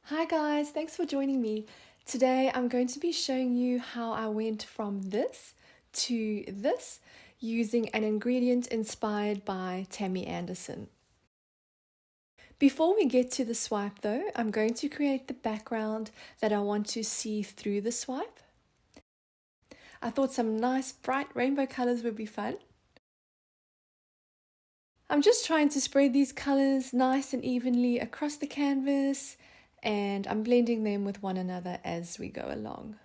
Hi guys, thanks for joining me. Today I'm going to be showing you how I went from this to this using an ingredient inspired by Tammy Anderson. Before we get to the swipe though, I'm going to create the background that I want to see through the swipe. I thought some nice bright rainbow colors would be fun. I'm just trying to spread these colors nice and evenly across the canvas, and I'm blending them with one another as we go along.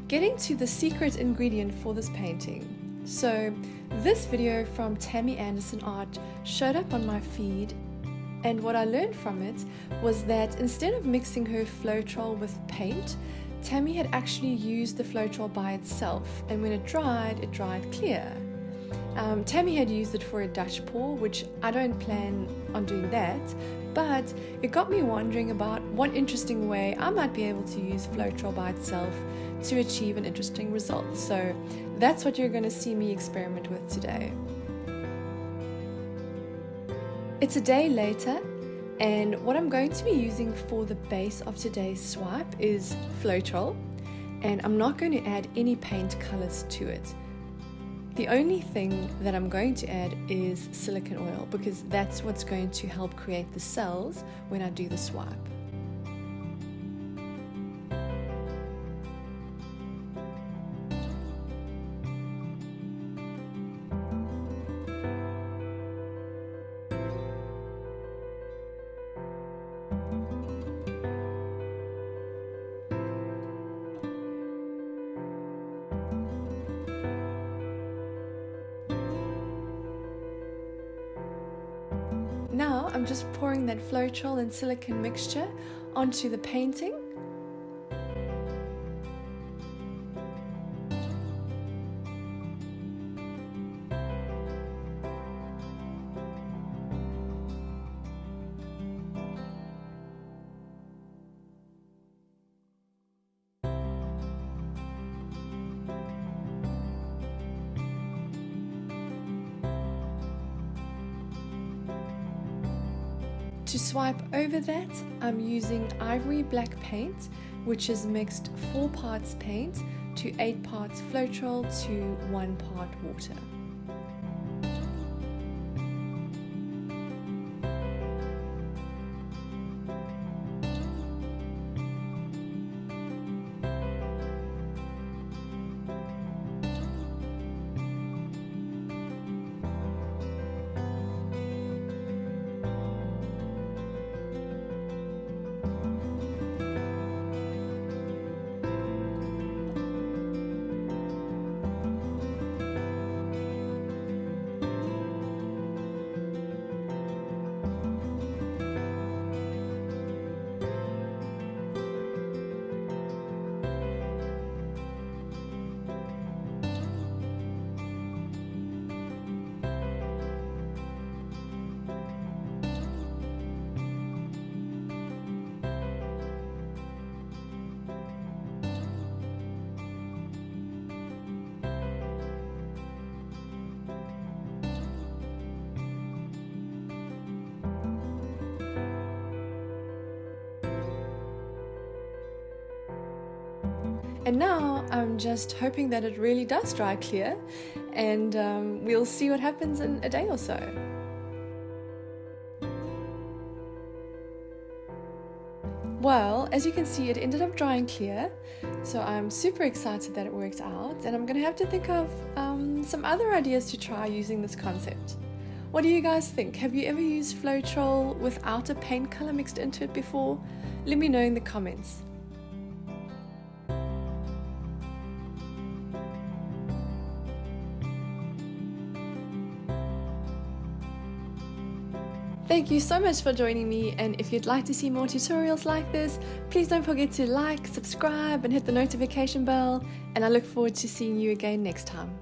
Getting to the secret ingredient for this painting. So this video from Tammy Anderson Art showed up on my feed, and what I learned from it was that instead of mixing her Floetrol with paint, Tammy had actually used the Floetrol by itself, and when it dried clear. Tammy had used it for a Dutch pour, which I don't plan on doing that, but it got me wondering about what interesting way I might be able to use Floetrol by itself to achieve an interesting result. So that's what you're going to see me experiment with today. It's a day later, and what I'm going to be using for the base of today's swipe is Floetrol, and I'm not going to add any paint colors to it. The only thing that I'm going to add is silicone oil, because that's what's going to help create the cells when I do the swipe. Now I'm just pouring that Floetrol and silicone mixture onto the painting. To swipe over that, I'm using ivory black paint, which is mixed 4 parts paint to 8 parts Floetrol to 1 part water. And now I'm just hoping that it really does dry clear, and we'll see what happens in a day or so. Well, as you can see, it ended up drying clear, so I'm super excited that it worked out, and I'm gonna have to think of some other ideas to try using this concept. What do you guys think? Have you ever used Floetrol without a paint color mixed into it before? Let me know in the comments. Thank you so much for joining me, and if you'd like to see more tutorials like this, please don't forget to like, subscribe and hit the notification bell, and I look forward to seeing you again next time.